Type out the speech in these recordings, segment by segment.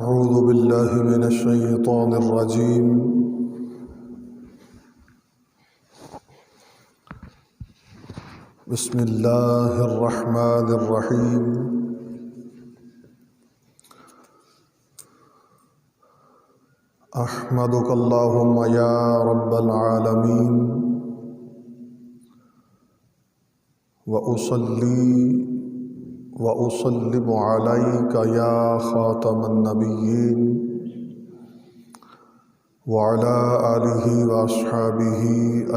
أعوذ بالله من الشيطان الرجيم. بسم الله الرحمن الرحيم. أحمدك اللهم يا رب العالمين، وأصلي وأسلم عليك يا خاتم النبيين وعلى آله وأصحابه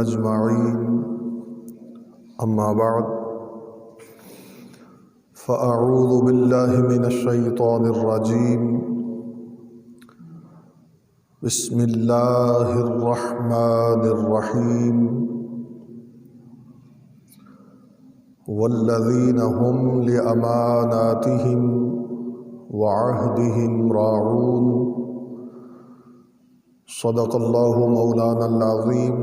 أجمعين. أما بعد، فأعوذ بالله من الشيطان الرجيم. بسم الله الرحمن الرحيم. والذين هم لأماناتهم وعهدهم راعون. صدق الله مولانا العظيم.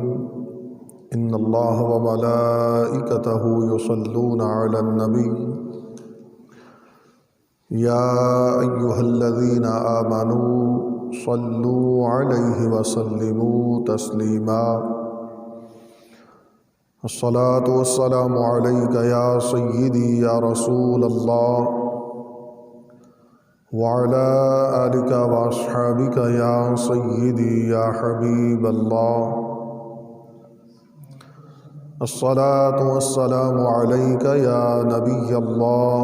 إن الله وملائكته يصلون على النبي يا أيها الذين آمنوا صلوا عليه وسلموا تسليما. الصلاة والسلام عليك يا سيدي يا رسول الله، وعلى آلك وأصحابك يا سيدي يا حبيب الله. الصلاة والسلام عليك يا نبي الله،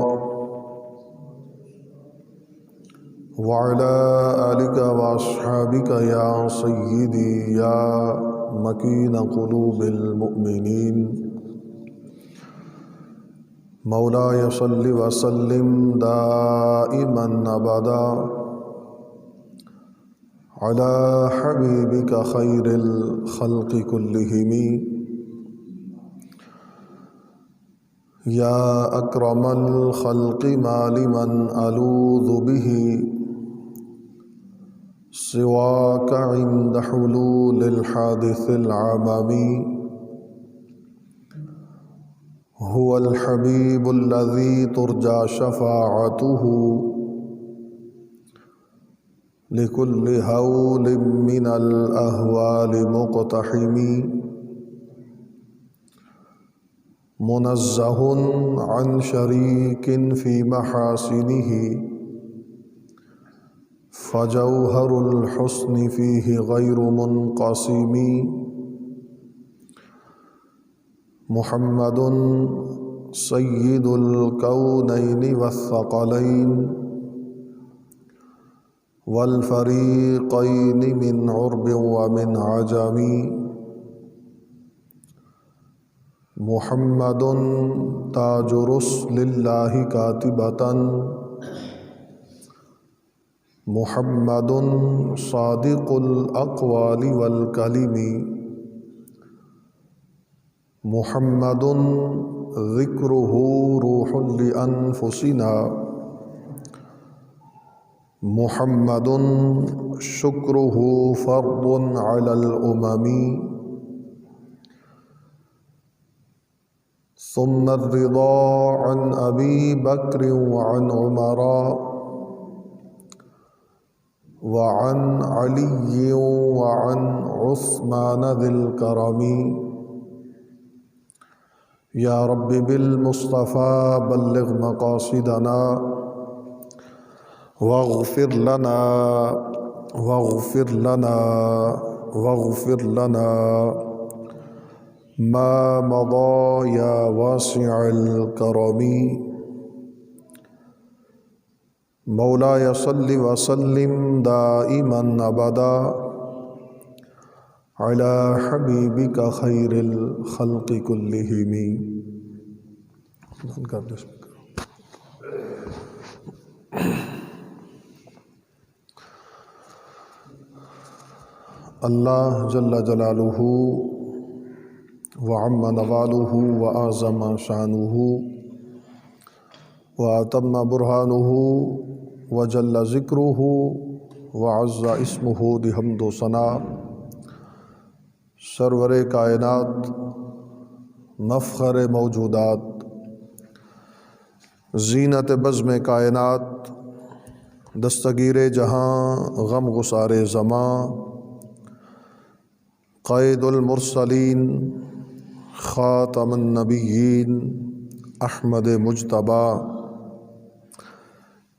وعلى آلك وأصحابك يا سيدي يا مكين قلوب المؤمنين. مولاي صل وسلم دائما أبدا على حبيبك خير الخلق كلهم. يا أكرم الخلق ما لمن ألوذ به سواك عند حلول الحادث العممي. هو الحبيب الذي ترجى شفاعته لكل هول من الأهوال مقتحم. منزه عن شريك في محاسنه، فجوهر الحسن فيه غير منقسم. محمد سيد الكونين والثقلين والفريقين من عرب ومن عجم. محمد تاج رسل الله كاتبة، محمد صادق الأقوال والكلم. محمد ذكره روح لأنفسنا، محمد شكره فرض على الأمم. ثم الرضا عن أبي بكر وعن عمر وعن علي وعن عثمان ذي الكرم. يا رب بالمصطفى بلغ مقاصدنا، واغفر لنا واغفر لنا واغفر لنا ما مضى يا واسع الكرم. مولاي صل وسلم دائما أبدا على حبيبك خير الخلق كلهم. اللہ جل جلالہ وعم نوالہ وأعظم شانہ وأتم برہانہ وجل ذکرہ وعز اسمہ بحمد و ثناء. سرور کائنات، مفخر موجودات، زینت بزم کائنات، دستگیر جہاں غم گسار زماں قائد المرسلین خاتم النبیین احمد مجتبیٰ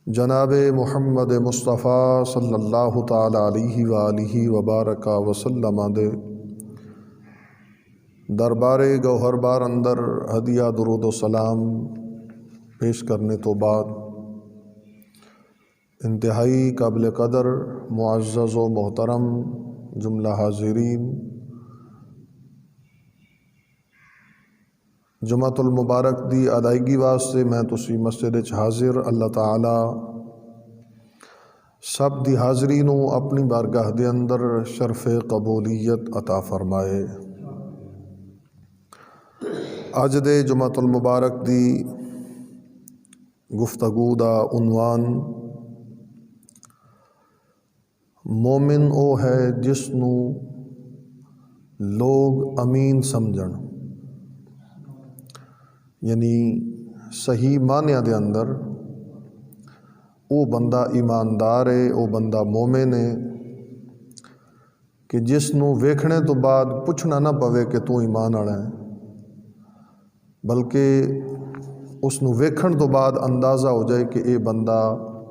جناب محمد مصطفیٰ صلی اللہ تعالی علیہ وآلہ وبارک وسلم دے دربار گوہر بار اندر ہدیہ درود و سلام پیش کرنے تو بعد انتہائی قابل قدر معزز و محترم جملہ حاضرین، جمعۃ المبارک دی ادائیگی واسطے میں تسی مسجد حاضر اللہ تعالی سب دی حاضرینوں اپنی بارگاہ دے اندر شرف قبولیت عطا فرمائے۔ اج دے جمعۃ المبارک دی گفتگو دا عنوان مومن او ہے جس نو لوگ امین سمجھن، یعنی صحیح معنی دے اندر او بندہ ایماندار ہے، او بندہ مومن ہے کہ جس نو ویکھنے تو بعد پوچھنا نہ پوے کہ تو ایمان والا ہے، بلکہ اس نو ویکھن تو بعد اندازہ ہو جائے کہ اے بندہ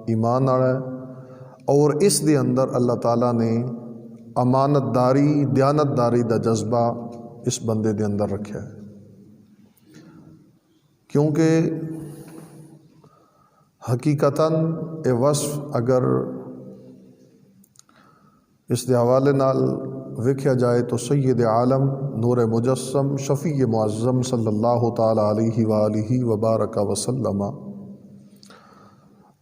ایمان والا ہے، اور اس دے اندر اللہ تعالیٰ نے امانت داری، دیانت داری دا جذبہ اس بندے دے اندر رکھا ہے۔ کیونکہ حقیقتاً اے وصف اگر اس دے حوالے نال ویکھیا جائے تو سید عالم نور مجسم شفیع معظم صلی اللہ تعالی علیہ وآلہ وبارک وسلم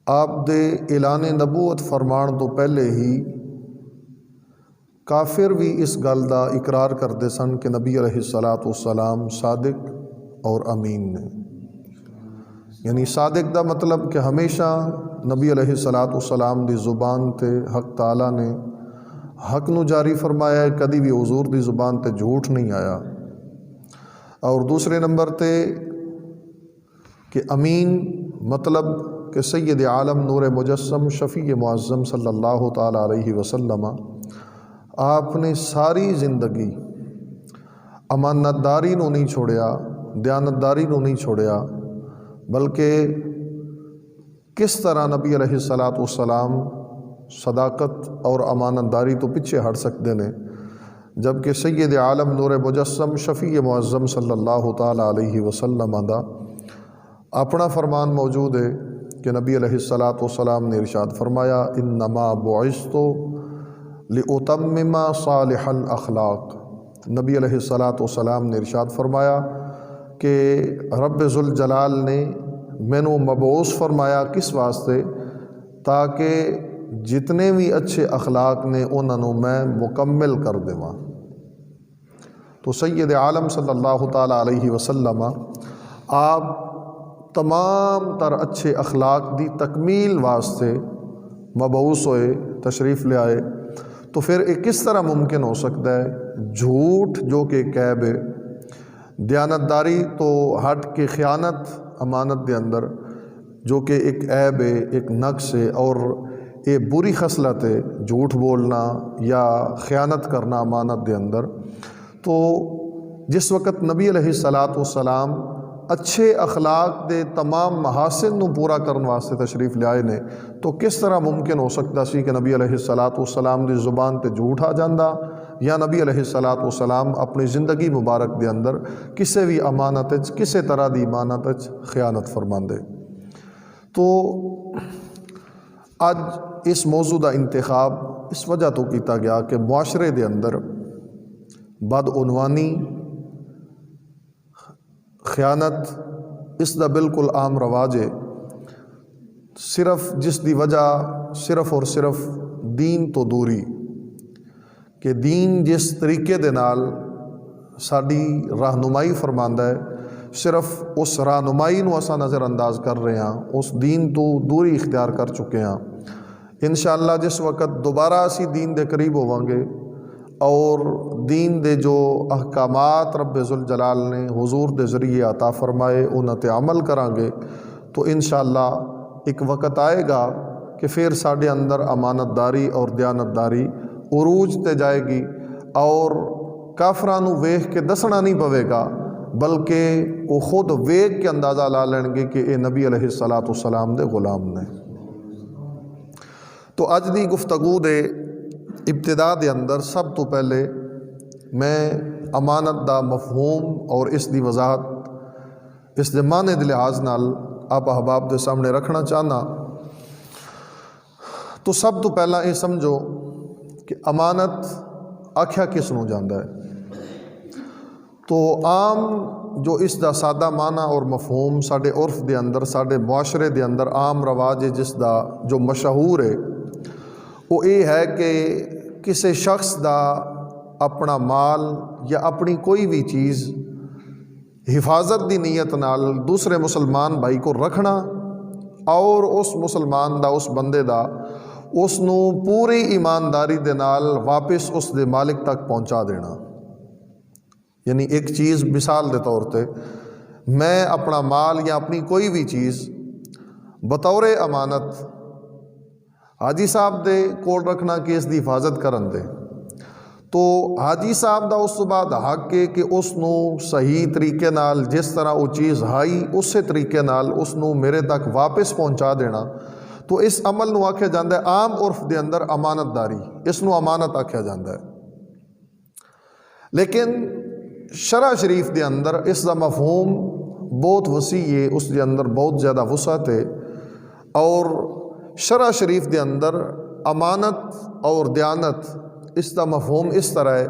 آپ دے اعلان نبوت فرمان تو پہلے ہی کافر بھی اس گل دا اقرار کرتے سن کہ نبی علیہ الصلاۃ والسلام صادق اور امین نے، یعنی صادق دا مطلب کہ ہمیشہ نبی علیہ الصلاۃ والسلام دی زبان تے حق تعالیٰ نے حق نو جاری فرمایا ہے، کدی بھی حضور دی زبان تے جھوٹ نہیں آیا، اور دوسرے نمبر تے کہ امین مطلب کہ سید عالم نور مجسم شفیع معظم صلی اللہ تعالی علیہ وسلم آپ نے ساری زندگی امانت داری نو نہیں چھوڑیا، دیانت داری نو نہیں چھوڑیا، بلکہ کس طرح نبی علیہ الصلاۃ والسلام صداقت اور امانت داری تو پیچھے ہٹ سکتے ہیں، جبکہ سید عالم نور مجسم شفیع معظم صلی اللہ تعالی علیہ وسلم دا اپنا فرمان موجود ہے کہ نبی علیہ الصلاۃ والسلام نے ارشاد فرمایا انما بعثت لأتمم صالح الاخلاق۔ نبی علیہ الصلاۃ والسلام نے ارشاد فرمایا کہ رب ذوالجلال نے مینوں مبعوث فرمایا کس واسطے؟ تاکہ جتنے بھی اچھے اخلاق نے انہاں نوں میں مکمل کر دیواں۔ تو سید عالم صلی اللہ تعالی علیہ وسلم آپ تمام تر اچھے اخلاق دی تکمیل واسطے مبعوث ہوئے، تشریف لے آئے، تو پھر ایک کس طرح ممکن ہو سکتا ہے جھوٹ جو کہ ایک عیب ہے، دیانت داری تو ہٹ کے خیانت امانت دے اندر جو کہ ایک عیب ہے، ایک نقص ہے، اور یہ بری خصلت ہے جھوٹ بولنا یا خیانت کرنا امانت دے اندر۔ تو جس وقت نبی علیہ الصلاۃ والسلام اچھے اخلاق دے تمام محاسن نو پورا کرنے واسطے تشریف لے آئے نے، تو کس طرح ممکن ہو سکتا سی کہ نبی علیہ الصلاۃ والسلام دی زبان تے جھوٹ آ جاندہ، یا نبی علیہ الصلاۃ والسلام اپنی زندگی مبارک دے اندر کسے بھی امانت کسے طرح دی امانت خیانت فرماندے۔ تو اج اس موضوع دا انتخاب اس وجہ تو کیتا گیا کہ معاشرے دے اندر بدعنوانی، خیانت اس دا بالکل عام رواج ہے، صرف جس دی وجہ صرف اور صرف دین تو دوری، کہ دین جس طریقے دے نال ساڈی رہنمائی فرماندا ہے، صرف اس رہنمائی نو اساں نظر انداز کر رہے ہیں، اس دین تو دوری اختیار کر چکے ہیں۔ انشاءاللہ جس وقت دوبارہ اسی دین دے قریب ہوواں گے اور دین دے جو احکامات رب ذوالجلال نے حضور دے ذریعے عطا فرمائے انہاں تے عمل کران گے، تو انشاءاللہ ایک وقت آئے گا کہ پھر ساڈے اندر امانت داری اور دیانت داری عروج تے جائے گی، اور کافراں نوں ویکھ کے دسنا نہیں پوے گا، بلکہ وہ خود ویکھ کے اندازہ لا لین گے کہ اے نبی علیہ الصلاۃ والسلام دے غلام نے۔ تو اج دی گفتگو دے ابتدا دے اندر سب تو پہلے میں امانت دا مفہوم اور اس دی وضاحت اس دے معنی دے لحاظ نال آپ احباب دے سامنے رکھنا چاہنا۔ تو سب تو پہلا یہ سمجھو کہ امانت آکھیا کس نوں جاندا ہے؟ تو عام جو اس دا سادہ معنی اور مفہوم ساڈے عرف دے اندر، ساڈے معاشرے دے اندر عام رواج ہے جس دا جو مشہور ہے، وہ یہ ہے کہ کسی شخص دا اپنا مال یا اپنی کوئی بھی چیز حفاظت دی نیت نال دوسرے مسلمان بھائی کو رکھنا، اور اس مسلمان دا، اس بندے دا، اس نو پوری ایمانداری دے نال واپس اس دے مالک تک پہنچا دینا۔ یعنی ایک چیز مثال دے طور تے میں اپنا مال یا اپنی کوئی بھی چیز بطور امانت حاجی صاحب دے کول رکھنا کہ اس دی حفاظت کرن دے، تو حاجی صاحب دا اس تو بعد حق ہے کہ اس نو صحیح طریقے نال جس طرح وہ چیز آئی اسی طریقے نال اس نو میرے تک واپس پہنچا دینا۔ تو اس عمل نو آکھیا جاندہ ہے عام عرف دے اندر امانت داری، اس نو امانت آکھیا جاندہ ہے۔ لیکن شرع شریف دے اندر اس دا مفہوم بہت وسیع ہے، اس دے اندر بہت زیادہ وسعت ہے، اور شرع شریف دے اندر امانت اور دیانت اس کا مفہوم اس طرح ہے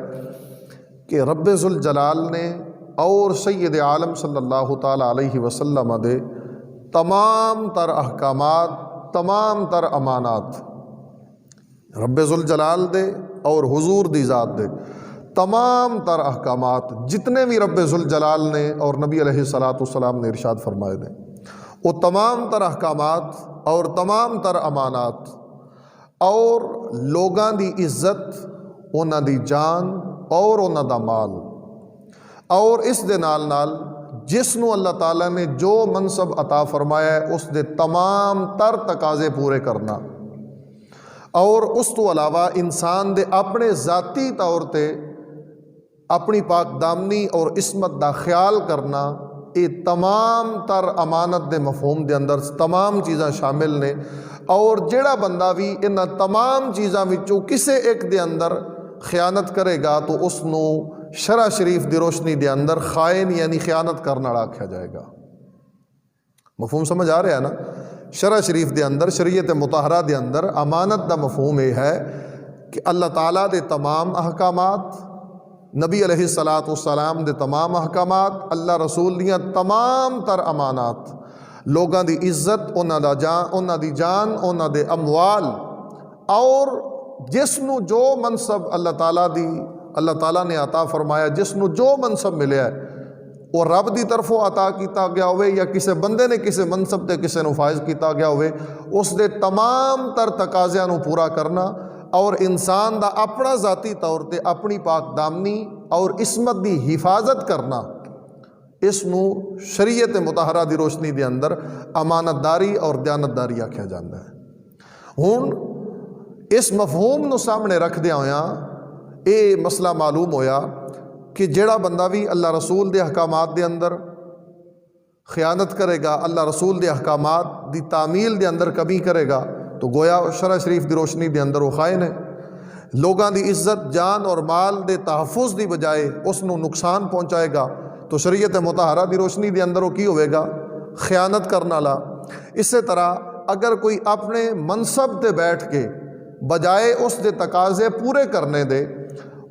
کہ رب ذوالجلال نے اور سید عالم صلی اللہ تعالیٰ علیہ وسلم دے تمام تر احکامات، تمام تر امانات، رب ذوالجلال دے اور حضور دی ذات دے تمام تر احکامات جتنے بھی رب ذوالجلال نے اور نبی علیہ الصلاۃ والسلام نے ارشاد فرمائے دے، وہ تمام تر احکامات اور تمام تر امانات اور لوگاں دی عزت، انہاں دی جان اور انہاں دا مال، اور اس دے نال نال جس نو اللہ تعالیٰ نے جو منصب عطا فرمایا ہے اس دے تمام تر تقاضے پورے کرنا، اور اس تو علاوہ انسان دے اپنے ذاتی طور تے اپنی پاک دامنی اور عصمت دا خیال کرنا، یہ تمام تر امانت دے مفہوم دے اندر تمام چیزاں شامل نے۔ اور جیڑا بندہ بھی ان تمام چیزاں وچوں کسے ایک دے اندر خیانت کرے گا تو اس نو شرع شریف دی روشنی دے اندر خائن یعنی خیانت کرنا آکھیا جائے گا۔ مفہوم سمجھ آ رہا ہے نا؟ شرع شریف دے اندر، شریعت مطہرہ دے اندر امانت دا مفہوم یہ ہے کہ اللہ تعالیٰ دے تمام احکامات، نبی علیہ الصلاۃ والسلام دے تمام احکامات، اللہ رسول دیاں تمام تر امانات، لوگاں دی عزت، انہاں دی جان، انہاں دے اموال، اور جس نو جو منصب اللہ تعالیٰ نے عطا فرمایا، جس نو جو منصب ملیا ہے وہ رب دی طرفوں عطا کیتا گیا ہوئے یا کسی بندے نے کسی منصب تے کسی نو فائز کیتا گیا ہوئے، اس دے تمام تر تقاضیاں نو پورا کرنا، اور انسان دا اپنا ذاتی طور تے اپنی پاک دامنی اور عصمت دی حفاظت کرنا، اس نو شریعت مطہرہ دی روشنی دے اندر امانت داری اور دیانت داری آکھیا جاندہ ہے۔ ہن اس مفہوم نو سامنے رکھ دیا ہویا اے مسئلہ معلوم ہویا کہ جیڑا بندہ بھی اللہ رسول دے احکامات دے اندر خیانت کرے گا، اللہ رسول دے احکامات دی تعمیل دے اندر کمی کرے گا، تو گویا شرع شریف دی روشنی دے اندر وہ خائن ہے۔ لوگاں دی عزت، جان اور مال دے تحفظ دی بجائے اس نو نقصان پہنچائے گا، تو شریعت مطہرہ دی روشنی دے اندر وہ کی ہوئے گا؟ خیانت کرنا لا۔ اسی طرح اگر کوئی اپنے منصب تے بیٹھ کے بجائے اس دے تقاضے پورے کرنے دے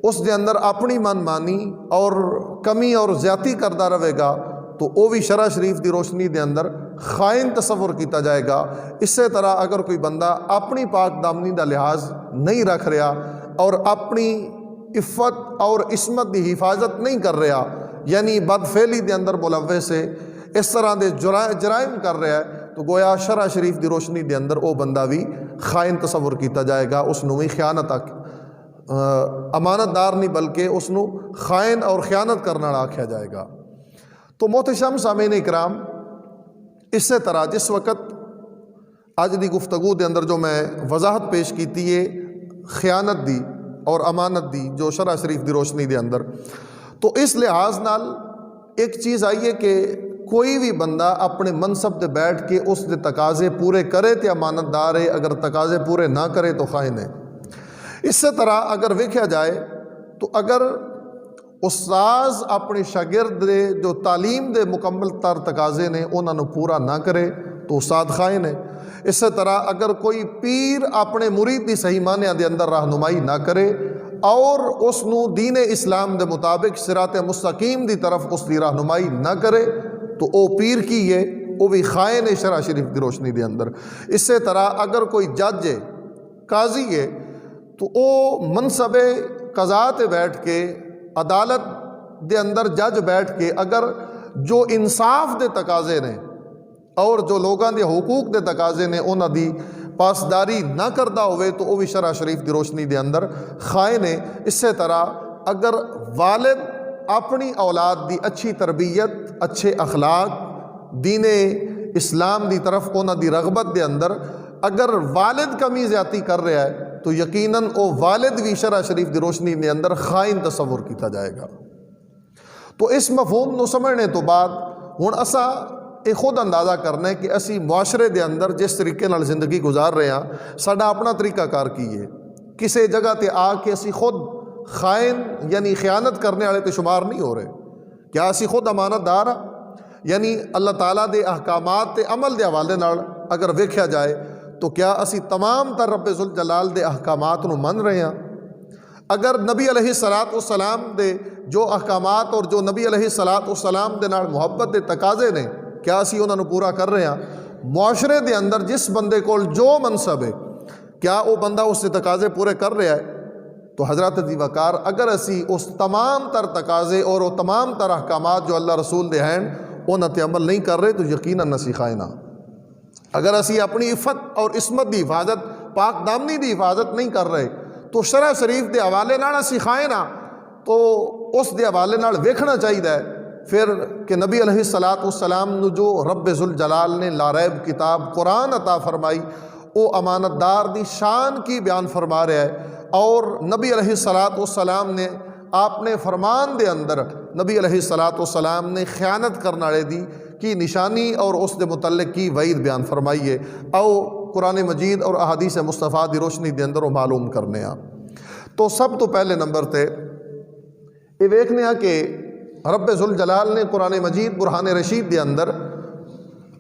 اس دے اندر اپنی من مانی اور کمی اور زیادتی کرتا رہے گا، تو وہ بھی شرع شریف دی روشنی دے اندر خائن تصور کیتا جائے گا۔ اسی طرح اگر کوئی بندہ اپنی پاک دامنی دا لحاظ نہیں رکھ رہا اور اپنی عفت اور عصمت دی حفاظت نہیں کر رہا، یعنی بدفعلی دے اندر ملوث ہے، اس طرح دے جرائم کر رہا ہے، تو گویا شرع شریف دی روشنی دے اندر وہ بندہ بھی خائن تصور کیتا جائے گا، اس نو بھی خیانت امانت دار نہیں بلکہ اس نو خائن اور خیانت کرنا آکھیا جائے گا۔ تو محتشم سامعین اکرام، اسی طرح جس وقت اج دی گفتگو دے اندر جو میں وضاحت پیش کیتی ہے خیانت دی اور امانت دی جو شرع شریف دی روشنی دے اندر، تو اس لحاظ نال ایک چیز آئی ہے کہ کوئی بھی بندہ اپنے منصب تے بیٹھ کے اس دے تقاضے پورے کرے تے امانت دار ہے، اگر تقاضے پورے نہ کرے تو خائن ہے۔ اسی طرح اگر ویکھیا جائے تو اگر استاذ اپنے شاگرد دے جو تعلیم دے مکمل تر تقاضے نے انہاں نوں پورا نہ کرے تو استاد خائن ہے۔ اسی طرح اگر کوئی پیر اپنے مرید دی صحیح معنیٰ دے اندر رہنمائی نہ کرے اور اس نو دین اسلام دے مطابق صراط مستقیم دی طرف اس دی رہنمائی نہ کرے تو او پیر کی ہے، وہ بھی خائن ہے شرع شریف دی روشنی دے اندر۔ اسی طرح اگر کوئی جج ہے، قاضی ہے، تو او منصب قضاء تے بیٹھ کے عدالت دے اندر جج بیٹھ کے اگر جو انصاف دے تقاضے نے اور جو لوگاں دے حقوق دے تقاضے نے انہاں دی پاسداری نہ کردہ ہوئے تو وہ بھی شرع شریف دی روشنی دے اندر خائن ہے۔ اسی طرح اگر والد اپنی اولاد دی اچھی تربیت، اچھے اخلاق، دین اسلام دی طرف انہاں دی رغبت دے اندر اگر والد کمی زیادتی کر رہا ہے تو یقیناً وہ والد بھی شرع شریف دی روشنی دے اندر خائن تصور کیتا جائے گا۔ تو اس مفہوم نو سمجھنے تو بعد ہن اسا یہ خود اندازہ کرنا ہے کہ اسی معاشرے دے اندر جس طریقے نال زندگی گزار رہے ہیں ساڈا اپنا طریقہ کار کی ہے، کسی جگہ تے آ کے اسی خود خائن یعنی خیانت کرنے والے تے شمار نہیں ہو رہے۔ کیا اسی خود امانت دار ہاں؟ یعنی اللہ تعالیٰ دے احکامات تے عمل دے حوالے نال اگر ویکھیا جائے تو کیا اسی تمام تر رب ذوالجلال دے احکامات نو من رہے ہیں؟ اگر نبی علیہ السلام دے جو احکامات اور جو نبی علیہ السلام دے نال محبت دے تقاضے نے کیا اسی انہاں نو پورا کر رہے ہیں؟ معاشرے دے اندر جس بندے کول جو منصب ہے کیا وہ بندہ اس سے تقاضے پورے کر رہا ہے؟ تو حضرات دی وقار اگر اسی اس تمام تر تقاضے اور وہ تمام تر احکامات جو اللہ رسول دے ہیں انہاں تے عمل نہیں کر رہے تو یقیناً اسی خائن ہاں۔ اگر اسی اپنی عفت اور عصمت دی حفاظت، پاک دامنی دی حفاظت نہیں کر رہے تو شرع شریف دے حوالے نال اسی خائن ہاں۔ تو اس دے حوالے نال ویکھنا چاہیے پھر کہ نبی علیہ السلام نو جو رب ذوالجلال نے لاریب کتاب قرآن عطا فرمائی وہ امانت دار دی شان کی بیان فرما رہا ہے، اور نبی علیہ السلام نے آپ نے فرمان دے اندر نبی علیہ السلام نے خیانت کرنے والے دی کی نشانی اور اس دے متعلق کی وعید بیان فرمائی ہے۔ او قرآن مجید اور احادیث مصطفیٰ دی روشنی دے اندر وہ معلوم کرنے ہیں۔ تو سب تو پہلے نمبر تے یہ ویکھنے ہیں کہ رب ذوالجلال نے قرآن مجید برہان رشید دے اندر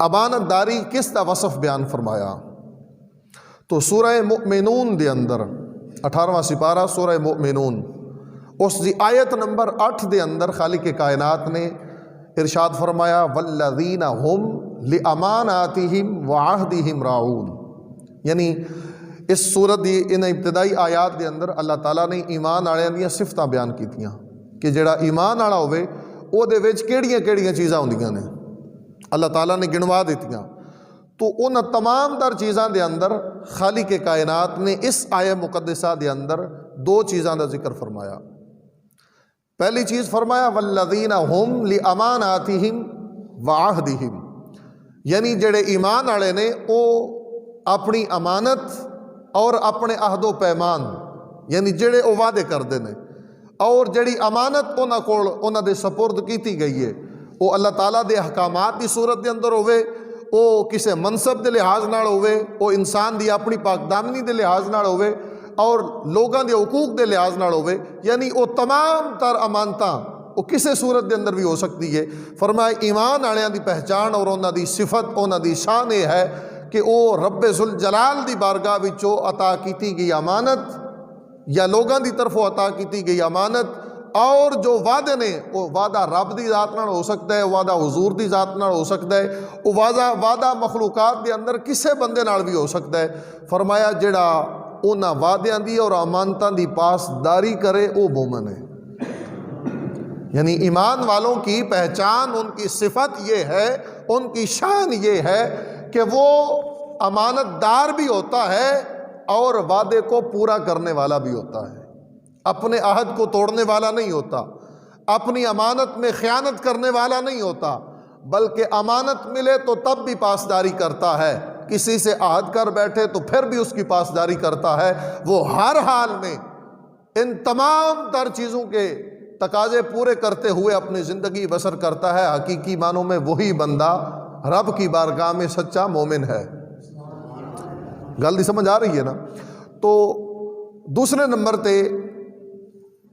امانت داری کس دا وصف بیان فرمایا۔ تو سورہ مؤمنون دے اندر 18واں سپارہ سورہ مؤمنون اس دی آیت نمبر 8 دے اندر خالق کائنات نے ارشاد فرمایا والذین ہم لاماناتہم وعہدہم راعون، یعنی اس سورت دی ان ابتدائی آیات دے اندر اللہ تعالیٰ نے ایمان والوں دیاں صفتاں بیان کیتیاں کہ جڑا ایمان والا ہوئے او دے وچ کیڑیاں کیڑیاں چیزاں ہوندیاں نے اللہ تعالیٰ نے گنوا دیتیاں۔ تو ان تمام تر چیزاں دے اندر خالق کائنات نے اس آیہ مقدسہ دے اندر دو چیزاں دا ذکر فرمایا۔ پہلی چیز فرمایا والذین ہم لاماناتہم وعہدہم، یعنی جڑے ایمان والے نے او اپنی امانت اور اپنے عہد و پیمان یعنی جڑے او وعدے کردے نے اور جڑی امانت انہاں کول انہاں دے سپرد کیتی گئی ہے وہ اللہ تعالیٰ دے احکامات دی صورت دے اندر ہوئے، وہ کسی منصب دے لحاظ نال ہوئے، وہ انسان دی اپنی پاک دامنی دے لحاظ نال ہوئے اور لوگاں دے حقوق دے لحاظ نال ہوئے، یعنی وہ تمام تر امانتاں وہ کسی صورت دے اندر بھی ہو سکتی ہے۔ فرمایا ایمان والوں دی پہچان اور انہاں دی صفت انہاں دی شان یہ ہے کہ وہ رب ذوالجلال دی بارگاہ وچوں عطا کیتی گئی امانت یا لوگاں دی طرفوں عطا کیتی گئی امانت اور جو وعدے نے وہ وعدہ رب دی ذات نال ہو سکتا ہے، وعدہ حضور دی ذات نال ہو سکتا ہے، وہ وعدہ مخلوقات دے اندر کسے بندے نال بھی ہو سکتا ہے۔ فرمایا جڑا انہاں وعدیاں دی اور امانتاں دی پاسداری کرے وہ مومن ہے۔ یعنی ایمان والوں کی پہچان، ان کی صفت یہ ہے، ان کی شان یہ ہے کہ وہ امانت دار بھی ہوتا ہے اور وعدے کو پورا کرنے والا بھی ہوتا ہے، اپنے عہد کو توڑنے والا نہیں ہوتا، اپنی امانت میں خیانت کرنے والا نہیں ہوتا، بلکہ امانت ملے تو تب بھی پاسداری کرتا ہے کسی سے عہد کر بیٹھے تو پھر بھی اس کی پاسداری کرتا ہے، وہ ہر حال میں ان تمام تر چیزوں کے تقاضے پورے کرتے ہوئے اپنی زندگی بسر کرتا ہے، حقیقی معنوں میں وہی بندہ رب کی بارگاہ میں سچا مومن ہے۔ گل دی سمجھ آ رہی ہے نا؟ تو دوسرے نمبر تے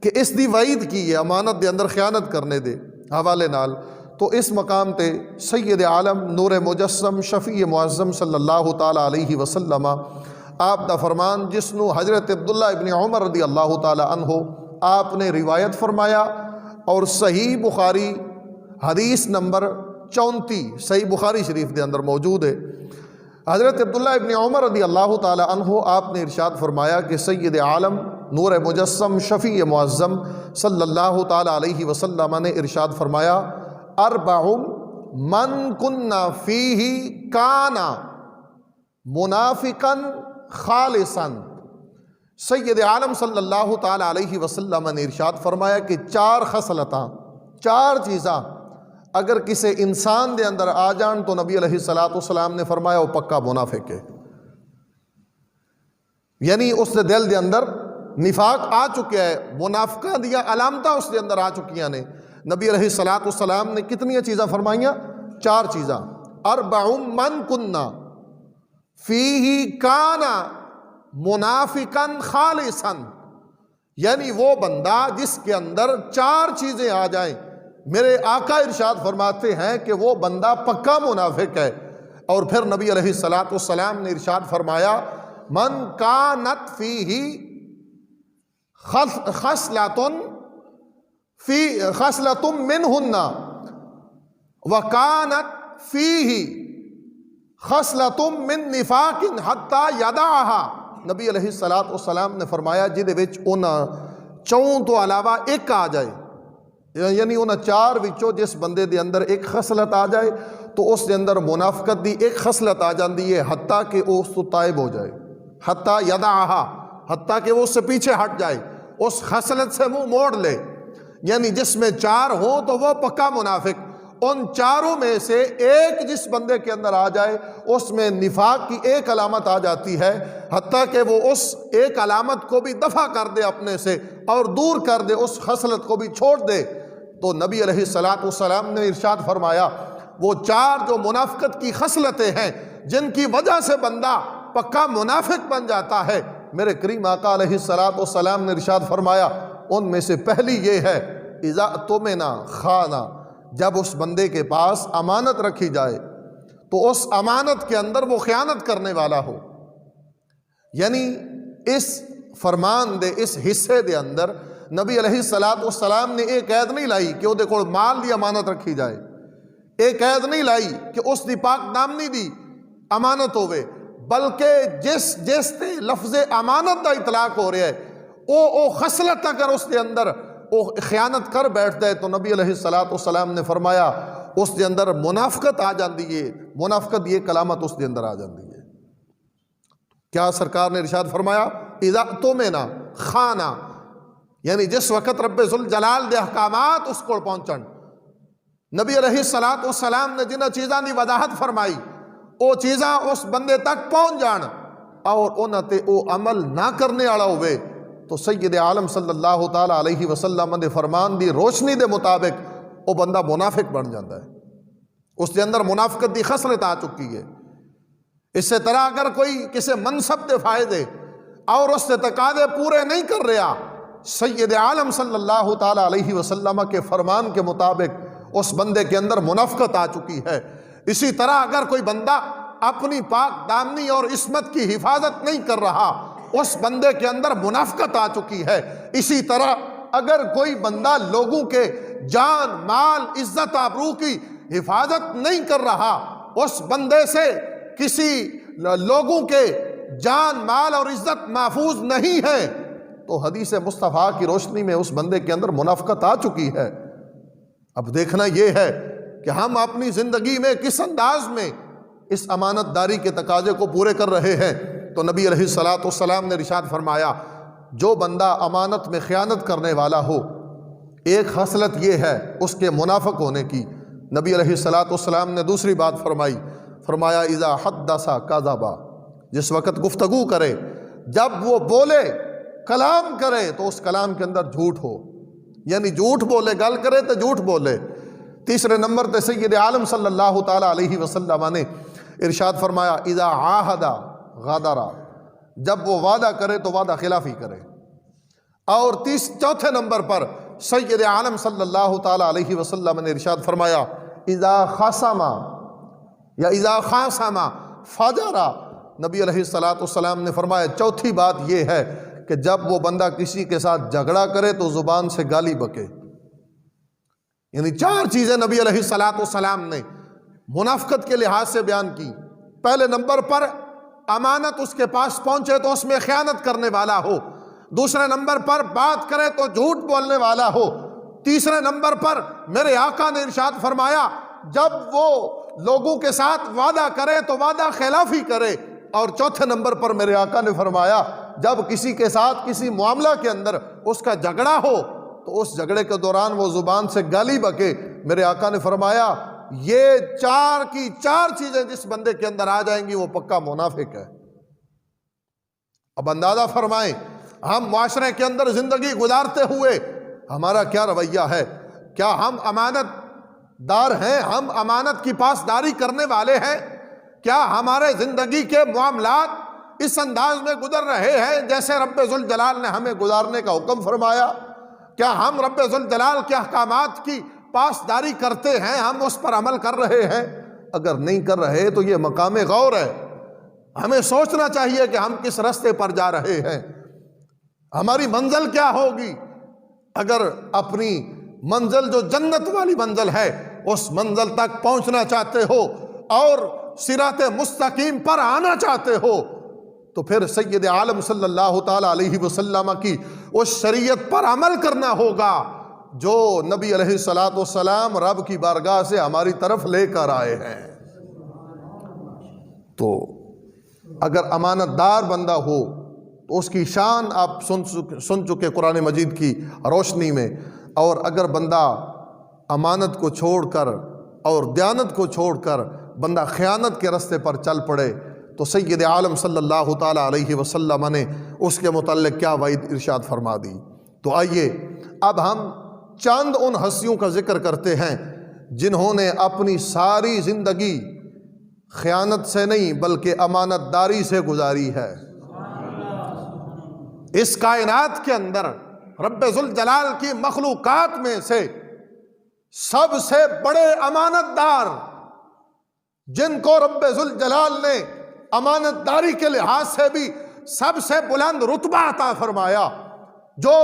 کہ اس دی وعید کی ہے امانت دے اندر خیانت کرنے دے حوالے نال، تو اس مقام تے سید عالم نور مجسم شفیع معظم صلی اللہ تعالی علیہ وسلم آپ دا فرمان جس نو حضرت عبداللہ ابن عمر رضی اللہ تعالی عنہ آپ نے روایت فرمایا، اور صحیح بخاری حدیث نمبر 34 صحیح بخاری شریف دے اندر موجود ہے۔ حضرت عبداللہ ابن عمر رضی اللہ تعالی عنہ آپ نے ارشاد فرمایا کہ سید عالم نور مجسم شفیع معظم صلی اللہ تعالی علیہ وسلم نے ارشاد فرمایا، اربع من کنا فیہ کانا منافقا خالصا۔ سید عالم صلی اللہ تعالی علیہ وسلم نے ارشاد فرمایا کہ چار خصلتاں، چار چیزاں اگر کسی انسان دے اندر آ جان تو نبی علیہ السلام نے فرمایا وہ پکا منافق ہے، یعنی اس دے دل دے اندر نفاق آ چکا ہے، منافقہ دیا علامتاں اس دے اندر آ چکیاں نے۔ نبی علیہ السلام نے کتنی چیزاں فرمائیاں؟ چار چیزاں۔ اربع من کنا فیہ کانا منافقا خالصا، یعنی وہ بندہ جس کے اندر چار چیزیں آ جائیں، میرے آقا ارشاد فرماتے ہیں کہ وہ بندہ پکا منافق ہے۔ اور پھر نبی علیہ السلام نے ارشاد فرمایا، من کانت فیہ خصلۃ منہن وکانت فیہ خصلۃ من نفاق حتی یدعہا۔ نبی علیہ السلام نے فرمایا جہدے وچ انہاں چوں تو علاوہ ایک آ جائے، یعنی انہاں چار وچوں جس بندے دے اندر ایک خصلت آ جائے تو اس دے اندر منافقت دی ایک خصلت آ جاندی ہے، حتیٰ کہ وہ اس تو تائب ہو جائے، حتیٰ یدعہا، حتیٰ کہ وہ اس سے پیچھے ہٹ جائے، اس خصلت سے منہ موڑ لے۔ یعنی جس میں چار ہوں تو وہ پکا منافق، ان چاروں میں سے ایک جس بندے کے اندر آ جائے اس میں نفاق کی ایک علامت آ جاتی ہے، حتیٰ کہ وہ اس ایک علامت کو بھی دفع کر دے اپنے سے اور دور کر دے، اس خصلت کو بھی چھوڑ دے۔ تو نبی علیہ السلام نے ارشاد فرمایا وہ چار جو منافقت کی خصلتیں ہیں جن کی وجہ سے بندہ پکا منافق بن جاتا ہے، میرے کریم آقا علیہ السلام نے ارشاد فرمایا ان میں سے پہلی یہ ہے، اذا اؤتمن خان، جب اس بندے کے پاس امانت رکھی جائے تو اس امانت کے اندر وہ خیانت کرنے والا ہو۔ یعنی اس فرمان دے اس حصے دے اندر نبی علیہ السلام نے ایک قید نہیں لائی کہ وہ دیکھو مال دی امانت رکھی جائے، ایک قید نہیں لائی کہ اس دی پاک دامنی دی امانت ہوئے، بلکہ جس تے لفظ امانت دا اطلاق ہو رہا ہے او خصلت اگر اس دے اندر وہ خیانت کر بیٹھتا ہے تو نبی علیہ السلام نے فرمایا اس دے اندر منافقت آ جاندی ہے، منافقت یہ کلامت اس دے اندر آ جاندی ہے۔ کیا سرکار نے ارشاد فرمایا اذا اؤتمن خان، یعنی جس وقت رب ذوالجلال دے احکامات اس کو پہنچن، نبی علیہ السلام نے جنہ چیزاں دی وضاحت فرمائی وہ چیزاں اس بندے تک پہنچ جان اور انہاں تے او عمل نہ کرنے والا ہوئے تو سید عالم صلی اللہ تعالی علیہ وسلم دے فرمان دی روشنی دے مطابق وہ بندہ منافق بن جاتا ہے، اس کے اندر منافقت دی خصلت آ چکی ہے۔ اس سے طرح اگر کوئی کسی منصب دے فائدے اور اس سے تقاضے پورے نہیں کر رہا، سید عالم صلی اللہ تعالی علیہ وسلم کے فرمان کے مطابق اس بندے کے اندر منافقت آ چکی ہے۔ اسی طرح اگر کوئی بندہ اپنی پاک دامنی اور عصمت کی حفاظت نہیں کر رہا، اس بندے کے اندر منافقت آ چکی ہے۔ اسی طرح اگر کوئی بندہ لوگوں کے جان مال عزت آبرو کی حفاظت نہیں کر رہا، اس بندے سے کسی لوگوں کے جان مال اور عزت محفوظ نہیں ہے، تو حدیث مصطفیٰ کی روشنی میں اس بندے کے اندر منافقت آ چکی ہے۔ اب دیکھنا یہ ہے کہ ہم اپنی زندگی میں کس انداز میں اس امانت داری کے تقاضے کو پورے کر رہے ہیں۔ تو نبی علیہ السلام نے ارشاد فرمایا جو بندہ امانت میں خیانت کرنے والا ہو، ایک خصلت یہ ہے اس کے منافق ہونے کی۔ نبی علیہ السلام نے دوسری بات فرمایا اذا حدث کذبا، جس وقت گفتگو کرے، جب وہ بولے کلام کرے تو اس کلام کے اندر جھوٹ ہو، یعنی جھوٹ بولے، گل کرے تو جھوٹ بولے۔ تیسرے نمبر تے سید عالم صلی اللہ تعالی علیہ وسلم نے ارشاد فرمایا اذا عاہد غدر، جب وہ وعدہ کرے تو وعدہ خلافی کرے۔ اور چوتھے نمبر پر سید عالم صلی اللہ تعالی علیہ وسلم نے ارشاد فرمایا اذا خاصم یا اذا خاصم فجر، نبی علیہ السلام نے فرمایا چوتھی بات یہ ہے کہ جب وہ بندہ کسی کے ساتھ جھگڑا کرے تو زبان سے گالی بکے۔ یعنی چار چیزیں نبی علیہ السلام نے منافقت کے لحاظ سے بیان کی۔ پہلے نمبر پر امانت اس کے پاس پہنچے تو اس میں خیانت کرنے والا ہو، دوسرے نمبر پر بات کرے تو جھوٹ بولنے والا ہو، تیسرے نمبر پر میرے آقا نے ارشاد فرمایا جب وہ لوگوں کے ساتھ وعدہ کرے تو وعدہ خلافی کرے، اور چوتھے نمبر پر میرے آقا نے فرمایا جب کسی کے ساتھ کسی معاملہ کے اندر اس کا جھگڑا ہو تو اس جھگڑے کے دوران وہ زبان سے گالی بکے۔ میرے آقا نے فرمایا یہ چار کی چار چیزیں جس بندے کے اندر آ جائیں گی وہ پکا منافق ہے۔ اب اندازہ فرمائیں ہم معاشرے کے اندر زندگی گزارتے ہوئے ہمارا کیا رویہ ہے؟ کیا ہم امانت دار ہیں؟ ہم امانت کی پاسداری کرنے والے ہیں؟ کیا ہمارے زندگی کے معاملات اس انداز میں گزر رہے ہیں جیسے رب ذوالجلال نے ہمیں گزارنے کا حکم فرمایا؟ کیا ہم رب ذوالجلال کے احکامات کی پاسداری کرتے ہیں؟ ہم اس پر عمل کر رہے ہیں؟ اگر نہیں کر رہے تو یہ مقام غور ہے، ہمیں سوچنا چاہیے کہ ہم کس راستے پر جا رہے ہیں، ہماری منزل کیا ہوگی۔ اگر اپنی منزل جو جنت والی منزل ہے اس منزل تک پہنچنا چاہتے ہو اور صراط مستقیم پر آنا چاہتے ہو تو پھر سید عالم صلی اللہ تعالی علیہ وسلم کی اس شریعت پر عمل کرنا ہوگا جو نبی علیہ السلام رب کی بارگاہ سے ہماری طرف لے کر آئے ہیں۔ تو اگر امانت دار بندہ ہو تو اس کی شان آپ سن چکے قرآن مجید کی روشنی میں، اور اگر بندہ امانت کو چھوڑ کر اور دیانت کو چھوڑ کر بندہ خیانت کے راستے پر چل پڑے تو سید عالم صلی اللہ تعالی علیہ وسلم نے اس کے متعلق کیا وعید ارشاد فرما دی۔ تو آئیے اب ہم چند ان ہستیوں کا ذکر کرتے ہیں جنہوں نے اپنی ساری زندگی خیانت سے نہیں بلکہ امانت داری سے گزاری ہے۔ اس کائنات کے اندر رب ذوالجلال کی مخلوقات میں سے سب سے بڑے امانت دار جن کو رب ذوالجلال نے امانت داری کے لحاظ سے بھی سب سے بلند رتبہ عطا فرمایا، جو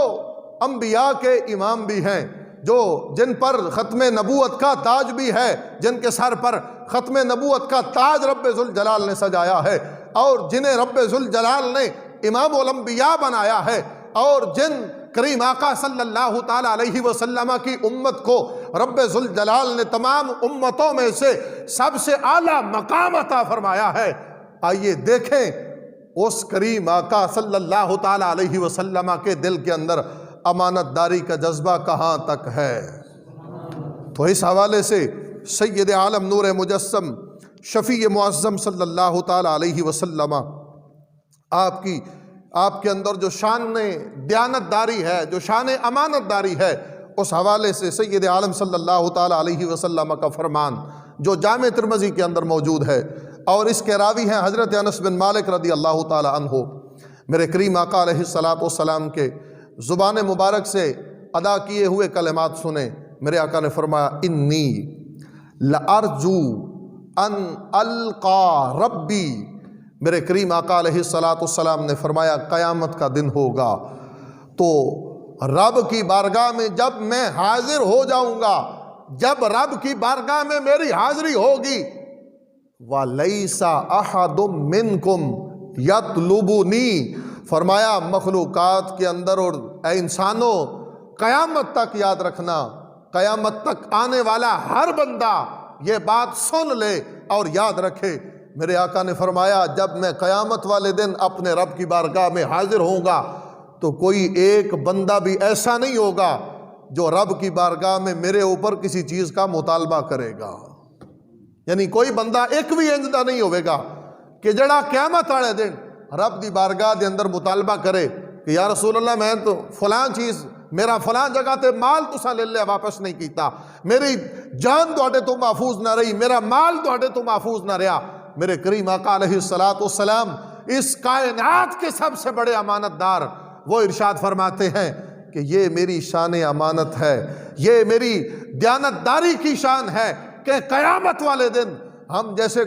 انبیاء کے امام بھی ہیں، جو جن پر ختم نبوت کا تاج بھی ہے، جن کے سر پر ختم نبوت کا تاج رب ذوالجلال نے سجایا ہے، اور جنہیں رب ذوالجلال نے امام الانبیاء بنایا ہے، اور جن کریم آقا صلی اللہ تعالی علیہ وسلم کی امت کو رب ذوالجلال نے تمام امتوں میں سے سب سے اعلیٰ مقام عطا فرمایا ہے۔ آئیے دیکھیں اس کریم آقا صلی اللہ تعالی علیہ وسلم کے دل کے اندر امانت داری کا جذبہ کہاں تک ہے۔ تو اس حوالے سے سید عالم نور مجسم شفیع معظم صلی اللہ تعالی علیہ وسلم آپ کے اندر جو شان دیانت داری ہے، جو شان امانت داری ہے، اس حوالے سے سید عالم صلی اللہ تعالی علیہ وسلم کا فرمان جو جامع ترمذی کے اندر موجود ہے، اور اس کے راوی ہیں حضرت انس بن مالک رضی اللہ تعالی عنہ، میرے کریم آقا علیہ السلام کے زبان مبارک سے ادا کیے ہوئے کلمات سنیں۔ میرے آقا نے فرمایا انی لارجو ان القا ربی، میرے کریم آقا علیہ السلام نے فرمایا قیامت کا دن ہوگا تو رب کی بارگاہ میں جب میں حاضر ہو جاؤں گا، جب رب کی بارگاہ میں میری حاضری ہوگی، وَلَيْسَ أَحَدٌ مِّنْكُمْ يَطْلُبُنِي، فرمایا مخلوقات کے اندر اور اے انسانوں قیامت تک یاد رکھنا، قیامت تک آنے والا ہر بندہ یہ بات سن لے اور یاد رکھے۔ میرے آقا نے فرمایا جب میں قیامت والے دن اپنے رب کی بارگاہ میں حاضر ہوں گا تو کوئی ایک بندہ بھی ایسا نہیں ہوگا جو رب کی بارگاہ میں میرے اوپر کسی چیز کا مطالبہ کرے گا۔ یعنی کوئی بندہ ایک بھی انج دا نہیں ہوئے گا کہ جڑا قیامت والے دن رب دی بارگاہ دے اندر مطالبہ کرے کہ یا رسول اللہ میں تو فلاں چیز میرا فلاں جگہ تے مال تساں لے لیا واپس نہیں کیتا، میری جان تواڈے تو محفوظ نہ رہی، میرا مال تواڈے تو محفوظ نہ رہا۔ میرے کریم آقا علیہ السلام اس کائنات کے سب سے بڑے امانت دار، وہ ارشاد فرماتے ہیں کہ یہ میری شان امانت ہے، یہ میری دیانت داری کی شان ہے کہ قیامت والے دن ہم جیسے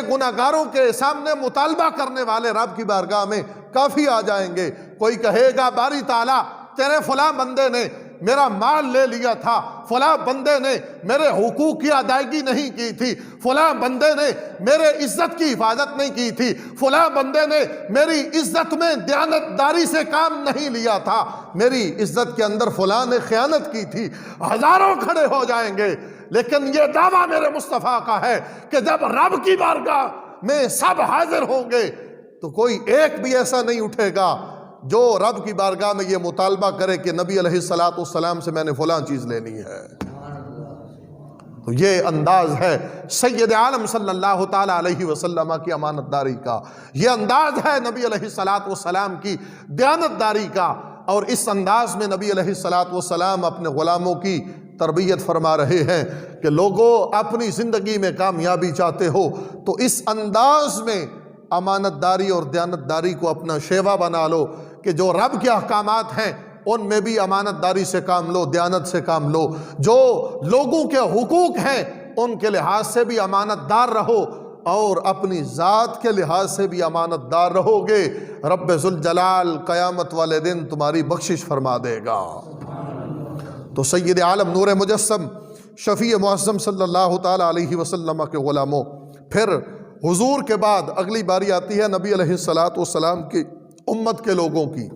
گناہگاروں کے سامنے مطالبہ کرنے والے رب کی بارگاہ میں کافی آ جائیں گے۔ کوئی کہے گا باری تعالیٰ تیرے فلاں بندے نے میرا مال لے لیا تھا، فلاں بندے نے میرے حقوق کی ادائیگی نہیں کی تھی، فلاں بندے نے میرے عزت کی حفاظت نہیں کی تھی، فلاں بندے نے میری عزت میں دیانت داری سے کام نہیں لیا تھا، میری عزت کے اندر فلاں نے خیانت کی تھی۔ ہزاروں کھڑے ہو جائیں گے، لیکن یہ دعویٰ میرے مصطفیٰ کا ہے کہ جب رب کی بارگاہ میں سب حاضر ہوں گے تو کوئی ایک بھی ایسا نہیں اٹھے گا جو رب کی بارگاہ میں یہ مطالبہ کرے کہ نبی علیہ السلام سے میں نے فلاں چیز لینی ہے۔ تو یہ انداز ہے سید عالم صلی اللہ تعالیٰ علیہ وسلم کی امانت داری کا، یہ انداز ہے نبی علیہ السلام کی دیانت داری کا، اور اس انداز میں نبی علیہ السلام اپنے غلاموں کی تربیت فرما رہے ہیں کہ لوگوں اپنی زندگی میں کامیابی چاہتے ہو تو اس انداز میں امانت داری اور دیانت داری کو اپنا شیوا بنا لو کہ جو رب کے احکامات ہیں ان میں بھی امانت داری سے کام لو، دیانت سے کام لو، جو لوگوں کے حقوق ہیں ان کے لحاظ سے بھی امانت دار رہو، اور اپنی ذات کے لحاظ سے بھی امانت دار رہو گے، رب ذوالجلال قیامت والے دن تمہاری بخشش فرما دے گا۔ تو سید عالم نور مجسم شفیع معظم صلی اللہ تعالیٰ علیہ وسلم کے غلاموں، پھر حضور کے بعد اگلی باری آتی ہے نبی علیہ السلام کی امت کے لوگوں کی۔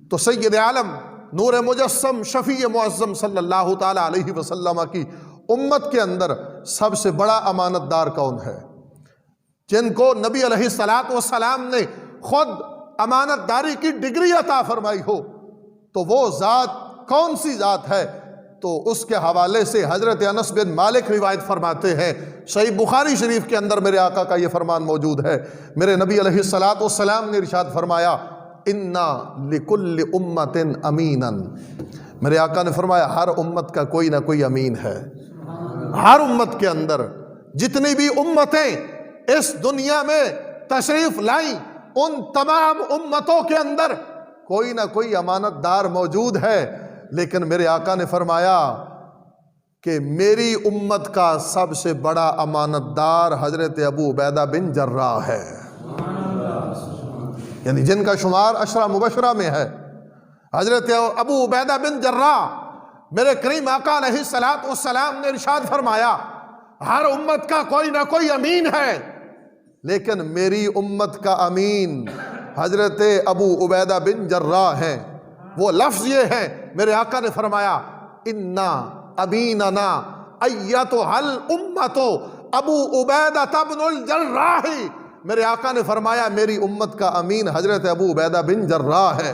تو سید عالم نور مجسم شفیع معظم صلی اللہ تعالیٰ علیہ وسلم کی امت کے اندر سب سے بڑا امانت دار کون ہے؟ جن کو نبی علیہ السلام نے خود امانت داری کی ڈگری عطا فرمائی ہو، تو وہ ذات کون سی ذات ہے؟ تو اس کے حوالے سے حضرت انس بن مالک روایت فرماتے ہیں، صحیح بخاری شریف کے اندر میرے آقا کا یہ فرمان موجود ہے، میرے نبی علیہ السلام نے ارشاد فرمایا اِنَّا لِكُلِّ أُمَّةٍ أَمِينًا، میرے آقا نے فرمایا ہر امت کا کوئی نہ کوئی امین ہے۔ ہر امت کے اندر جتنی بھی امتیں اس دنیا میں تشریف لائیں، ان تمام امتوں کے اندر کوئی نہ کوئی امانت دار موجود ہے، لیکن میرے آقا نے فرمایا کہ میری امت کا سب سے بڑا امانت دار حضرت ابو عبیدہ بن جراح ہے، یعنی جن کا شمار عشرہ مبشرہ میں ہے۔ حضرت ابو عبیدہ بن جراح، میرے کریم آقا علیہ السلام نے ارشاد فرمایا ہر امت کا کوئی نہ کوئی امین ہے، لیکن میری امت کا امین حضرت ابو عبیدہ بن جراح ہیں۔ وہ لفظ یہ ہے، میرے آقا نے فرمایا اِنَّا أَمِينَنَا أَيَّتُهَا الْأُمَّةُ ابو عبیدہ بن الجراح، میرے آقا نے فرمایا میری امت کا امین حضرت ابو عبیدہ بن جراح ہے۔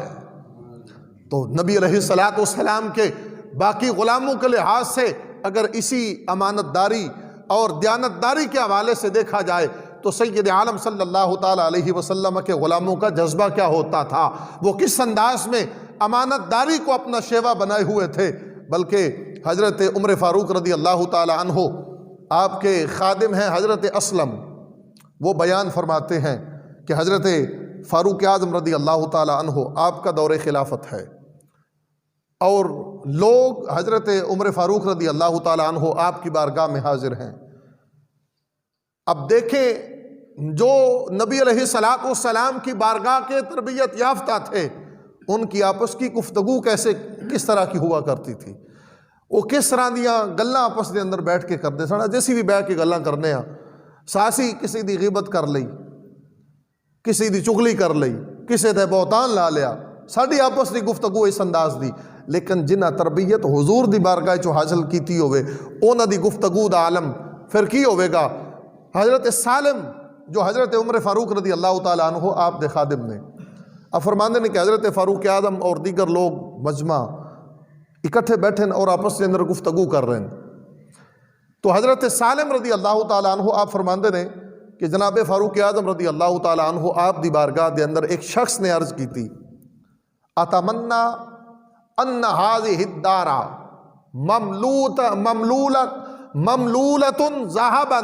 تو نبی علیہ السلام کے باقی غلاموں کے لحاظ سے اگر اسی امانت داری اور دیانت داری کے حوالے سے دیکھا جائے تو سید عالم صلی اللہ تعالیٰ علیہ وسلم کے غلاموں کا جذبہ کیا ہوتا تھا، وہ کس انداز میں امانت داری کو اپنا شیوا بنائے ہوئے تھے۔ بلکہ حضرت عمر فاروق رضی اللہ تعالیٰ عنہ، آپ کے خادم ہیں حضرت اسلم، وہ بیان فرماتے ہیں کہ حضرت فاروق اعظم رضی اللہ تعالیٰ عنہ آپ کا دور خلافت ہے، اور لوگ حضرت عمر فاروق رضی اللہ تعالیٰ عنہ آپ کی بارگاہ میں حاضر ہیں۔ اب دیکھیں جو نبی علیہ السلام کی بارگاہ کے تربیت یافتہ تھے، ان کی آپس کی گفتگو کس طرح کی ہوا کرتی تھی، وہ کس طرح دیاں گلاں آپس دے اندر بیٹھ کے کرتے سن، جیسی بھی بیٹھ کے گلاں کرنے ہاں، ساسی کسی دی غیبت کر لئی، کسی دی چغلی کر لئی، کسی دے بہتان لا لیا، ساڈی آپس دی گفتگو اس انداز دی۔ لیکن جنہ تربیت حضور دی بارگاہ چو حاصل کیتی ہوئے اونا دی گفتگو دا عالم پھر کی ہوئے گا۔ حضرت سالم جو حضرت عمر فاروق رضی اللہ تعالیٰ عنہ آپ دے خادم نے، اب فرماندے نے کہ حضرت فاروق اعظم اور دیگر لوگ مجمع اکٹھے بیٹھے اور آپس کے اندر گفتگو کر رہے ہیں، تو حضرت سالم رضی اللہ تعالیٰ عنہ آپ فرماندے نے کہ جناب فاروق اعظم رضی اللہ تعالیٰ عنہ آپ دی بارگاہ دے اندر ایک شخص نے عرض کی تھی اتمنى ان هذه الدار مملولۃ ذهبا.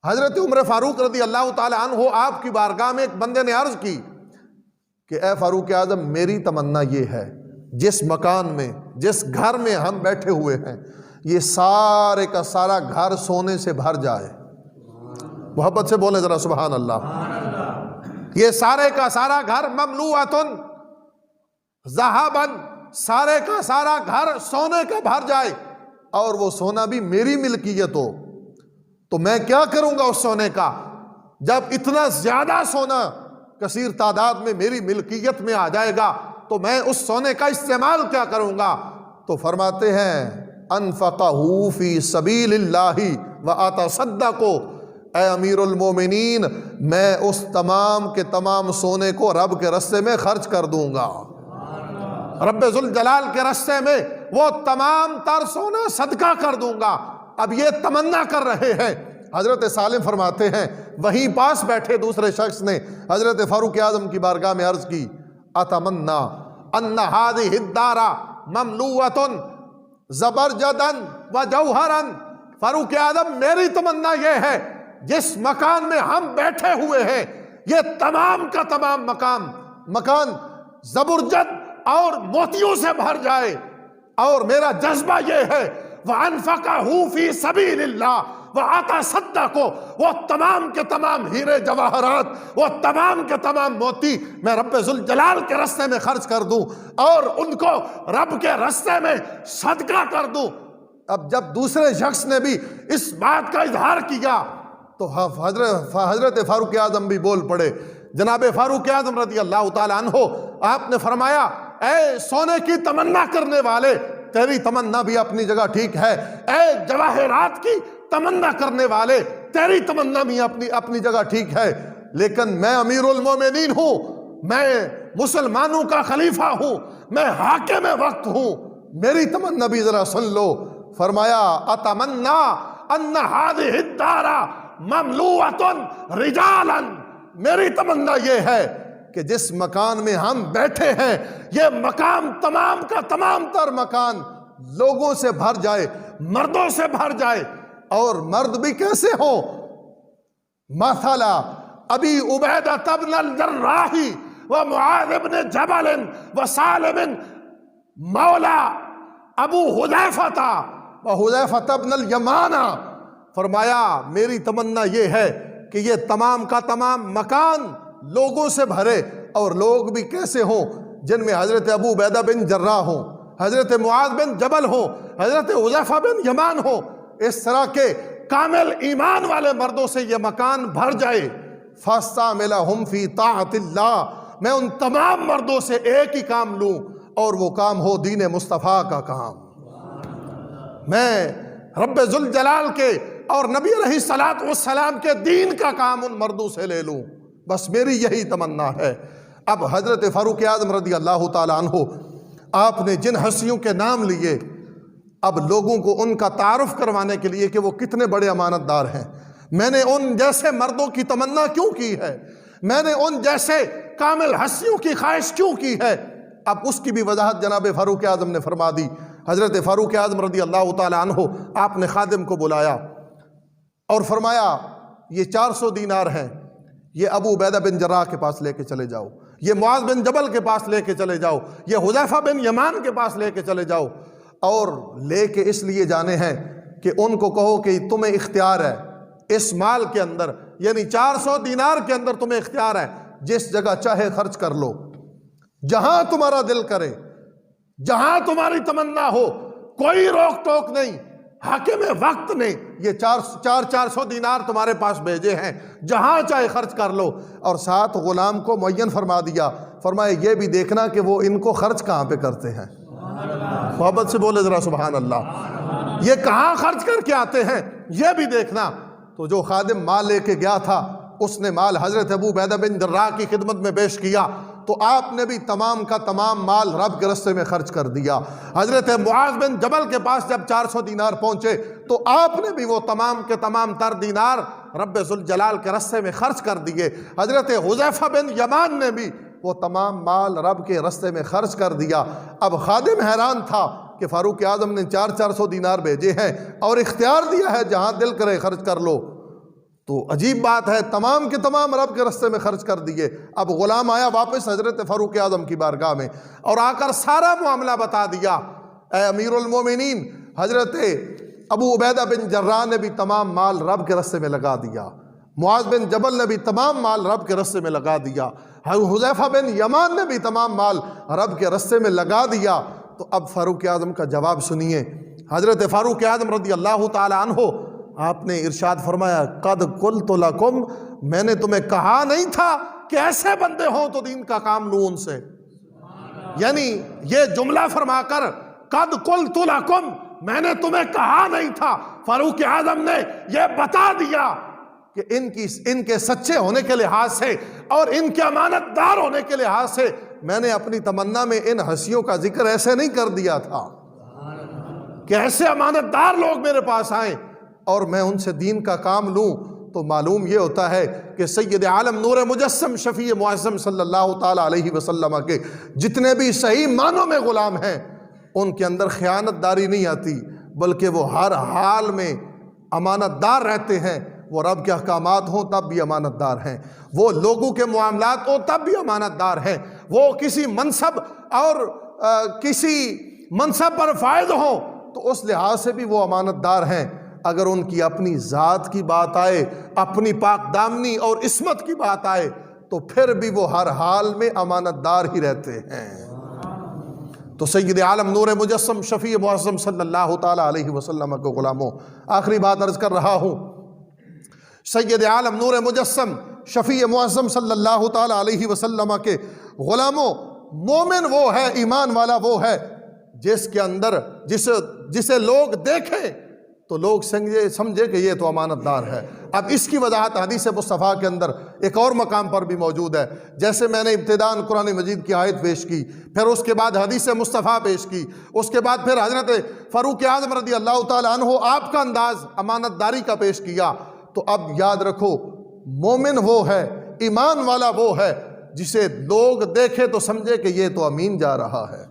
حضرت عمر فاروق رضی اللہ تعالیٰ عنہ آپ کی بارگاہ میں ایک بندے نے عرض کی کہ اے فاروق اعظم میری تمنا یہ ہے جس مکان میں جس گھر میں ہم بیٹھے ہوئے ہیں یہ سارے کا سارا گھر سونے سے بھر جائے. محبت سے بولیں ذرا سبحان اللہ. یہ سارے کا سارا گھر مملوءۃ ذہباً، سارے کا سارا گھر سونے کا بھر جائے اور وہ سونا بھی میری ملکیت ہو. تو میں کیا کروں گا اس سونے کا؟ جب اتنا زیادہ سونا کثیر تعداد میں میری ملکیت میں آ جائے گا تو میں اس سونے کا استعمال کیا کروں گا؟ تو فرماتے ہیں انفقہ فی سبیل اللہ واتصدق. اے امیر المومنین میں اس تمام کے تمام سونے کو رب کے رستے میں خرچ کر دوں گا. رب ذوالجلال کے رستے میں وہ تمام تر سونا صدقہ کر دوں گا. اب یہ تمنا کر رہے ہیں. حضرت سالم فرماتے ہیں وہیں پاس بیٹھے دوسرے شخص نے حضرت فاروق اعظم کی بارگاہ میں عرض کی اتمنى ان هذه الدار مملوءۃ زبرجدا وجوہرا. فاروق اعظم میری تمنا یہ ہے جس مکان میں ہم بیٹھے ہوئے ہیں یہ تمام کا تمام مکان زبرجد اور موتیوں سے بھر جائے. اور میرا جذبہ یہ ہے وَأَنفَقَهُ فِي سَبِيلِ اللَّهِ وَأَتَصَدَّقُ. وہ تمام کے تمام ہیرے جواہرات وہ تمام کے تمام موتی میں رب ذوالجلال کے رستے میں خرچ کر دوں اور ان کو رب کے رستے میں صدقہ کر دوں. اب جب دوسرے شخص نے بھی اس بات کا اظہار کیا تو حضرت فاروق اعظم بھی بول پڑے. جناب فاروق اعظم رضی اللہ تعالیٰ عنہ آپ نے فرمایا اے سونے کی تمنا کرنے والے تیری تمنا بھی اپنی جگہ ٹھیک ہے. اے جواہرات کی تمنا کرنے والے تیری تمنا بھی اپنی جگہ ٹھیک ہے. لیکن میں امیر المومنین ہوں، میں مسلمانوں کا خلیفہ ہوں، میں حاکم وقت ہوں، میری تمنا بھی ذرا سن لو. فرمایا اتمنى ان هذه الدار مملوءۃ رجالا. میری تمنا یہ ہے کہ جس مکان میں ہم بیٹھے ہیں یہ مقام تمام کا تمام تر مکان لوگوں سے بھر جائے، مردوں سے بھر جائے. اور مرد بھی کیسے ہوں؟ مثلا ابی عبیدہ بن الجراح و معاذ بن جبل و سالم مولا ابو حذیفہ و حذیفہ بن الیمان. فرمایا میری تمنا یہ ہے کہ یہ تمام کا تمام مکان لوگوں سے بھرے اور لوگ بھی کیسے ہوں جن میں حضرت ابو عبیدہ بن جراح ہوں، حضرت معاذ بن جبل ہوں، حضرت حذیفہ بن یمان ہوں. اس طرح کے کامل ایمان والے مردوں سے یہ مکان بھر جائے. فاستعملہم فی طاعت اللہ. میں ان تمام مردوں سے ایک ہی کام لوں اور وہ کام ہو دین مصطفیٰ کا کام. میں رب ذوالجلال کے اور نبی علیہ السلام کے دین کا کام ان مردوں سے لے لوں. بس میری یہی تمنا ہے. اب حضرت فاروق اعظم رضی اللہ تعالیٰ عنہ آپ نے جن ہستیوں کے نام لیے اب لوگوں کو ان کا تعارف کروانے کے لیے کہ وہ کتنے بڑے امانت دار ہیں. میں نے ان جیسے مردوں کی تمنا کیوں کی ہے، میں نے ان جیسے کامل ہستیوں کی خواہش کیوں کی ہے، اب اس کی بھی وضاحت جناب فاروق اعظم نے فرما دی. حضرت فاروق اعظم رضی اللہ تعالیٰ عنہ آپ نے خادم کو بلایا اور فرمایا یہ 400 دینار ہیں، یہ ابو عبیدہ بن جراح کے پاس لے کے چلے جاؤ، یہ معاذ بن جبل کے پاس لے کے چلے جاؤ، یہ حذیفہ بن یمان کے پاس لے کے چلے جاؤ. اور لے کے اس لیے جانے ہیں کہ ان کو کہو کہ تمہیں اختیار ہے اس مال کے اندر، یعنی 400 دینار کے اندر تمہیں اختیار ہے، جس جگہ چاہے خرچ کر لو، جہاں تمہارا دل کرے، جہاں تمہاری تمنا ہو، کوئی روک ٹوک نہیں. حاکم وقت نے یہ 400 دینار تمہارے پاس بھیجے ہیں، جہاں چاہے خرچ کر لو. اور ساتھ غلام کو معین فرما دیا، فرمائے یہ بھی دیکھنا کہ وہ ان کو خرچ کہاں پہ کرتے ہیں. محبت سے بولے ذرا سبحان اللہ. یہ کہاں خرچ کر کے آتے ہیں یہ بھی دیکھنا. تو جو خادم مال لے کے گیا تھا اس نے مال حضرت ابو عبیدہ بن جراح کی خدمت میں پیش کیا تو آپ نے بھی تمام کا تمام مال رب کے راستے میں خرچ کر دیا۔ حضرت معاذ بن جبل کے پاس جب 400 دینار پہنچے تو آپ نے بھی وہ تمام کے تمام تر دینار رب ذوالجلال کے راستے میں خرچ کر دیے۔ حضرت حذیفہ بن یمان نے بھی وہ تمام مال رب کے راستے میں خرچ کر دیا۔ اب خادم حیران تھا کہ فاروق اعظم نے 400 دینار بھیجے ہیں اور اختیار دیا ہے جہاں دل کرے خرچ کر لو، تو عجیب بات ہے، تمام کے تمام رب کے راستے میں خرچ کر دیے۔ اب غلام آیا واپس حضرت فاروق اعظم کی بارگاہ میں اور آ کر سارا معاملہ بتا دیا۔ اے امیر المومنین، حضرت ابو عبیدہ بن جراح نے بھی تمام مال رب کے راستے میں لگا دیا، معاذ بن جبل نے بھی تمام مال رب کے راستے میں لگا دیا، حذیفہ بن یمان نے بھی تمام مال رب کے راستے میں لگا دیا۔ تو اب فاروق اعظم کا جواب سنیے۔ حضرت فاروق اعظم رضی اللہ تعالی عنہ آپ نے ارشاد فرمایا، قد قلت لکم، میں نے تمہیں کہا نہیں تھا کہ ایسے بندے ہوں تو دین کا کام لوں ان سے؟ یعنی یہ جملہ فرما کر قد قلت لکم، میں نے تمہیں کہا نہیں تھا، فاروق اعظم نے یہ بتا دیا کہ ان کے سچے ہونے کے لحاظ سے اور ان کے امانت دار ہونے کے لحاظ سے میں نے اپنی تمنا میں ان ہنسیوں کا ذکر ایسے نہیں کر دیا تھا کہ ایسے امانت دار لوگ میرے پاس آئیں اور میں ان سے دین کا کام لوں۔ تو معلوم یہ ہوتا ہے کہ سید عالم نور مجسم شفیع معظم صلی اللہ تعالیٰ علیہ وسلم کے جتنے بھی صحیح معنوں میں غلام ہیں ان کے اندر خیانت داری نہیں آتی، بلکہ وہ ہر حال میں امانت دار رہتے ہیں۔ وہ رب کے احکامات ہوں تب بھی امانت دار ہیں، وہ لوگوں کے معاملات ہوں تب بھی امانت دار ہیں، وہ کسی منصب اور کسی منصب پر فائز ہوں تو اس لحاظ سے بھی وہ امانت دار ہیں۔ اگر ان کی اپنی ذات کی بات آئے، اپنی پاک دامنی اور عصمت کی بات آئے تو پھر بھی وہ ہر حال میں امانت دار ہی رہتے ہیں۔ تو سید عالم نور مجسم شفیع معظم صلی اللہ تعالیٰ علیہ وسلم کے غلاموں، آخری بات عرض کر رہا ہوں، سید عالم نور مجسم شفیع معظم صلی اللہ تعالیٰ علیہ وسلم کے غلاموں، مومن وہ ہے، ایمان والا وہ ہے جس کے اندر جسے لوگ دیکھیں تو لوگ سمجھے کہ یہ تو امانت دار ہے۔ اب اس کی وضاحت حدیث مصطفیٰ کے اندر ایک اور مقام پر بھی موجود ہے۔ جیسے میں نے ابتداءً قرآن مجید کی آیت پیش کی، پھر اس کے بعد حدیث مصطفیٰ پیش کی، اس کے بعد پھر حضرت فاروق اعظم رضی اللہ تعالیٰ عنہ آپ کا انداز امانت داری کا پیش کیا۔ تو اب یاد رکھو، مومن وہ ہے، ایمان والا وہ ہے جسے لوگ دیکھے تو سمجھے کہ یہ تو امین جا رہا ہے،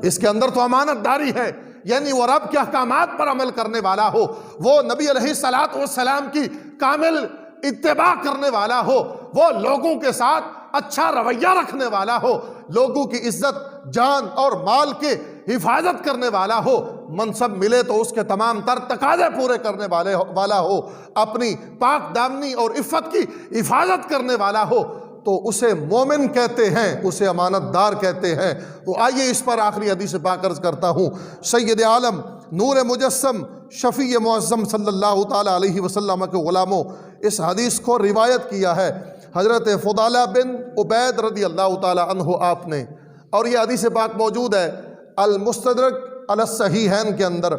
اس کے اندر تو امانت داری ہے، یعنی وہ رب کے احکامات پر عمل کرنے والا ہو، وہ نبی علیہ الصلوۃ والسلام کی کامل اتباع کرنے والا ہو، وہ لوگوں کے ساتھ اچھا رویہ رکھنے والا ہو، لوگوں کی عزت جان اور مال کے حفاظت کرنے والا ہو، منصب ملے تو اس کے تمام تر تقاضے پورے کرنے والا ہو، اپنی پاک دامنی اور عفت کی حفاظت کرنے والا ہو، تو اسے مومن کہتے ہیں، اسے امانت دار کہتے ہیں۔ تو آئیے اس پر آخری حدیث پاک عرض کرتا ہوں۔ سید عالم نور مجسم شفیع معظم صلی اللہ تعالیٰ علیہ وسلم کے غلاموں، اس حدیث کو روایت کیا ہے حضرت فضالہ بن عبید رضی اللہ تعالیٰ عنہ آپ نے، اور یہ حدیث پاک موجود ہے المستدرک علی الصحیحین کے اندر،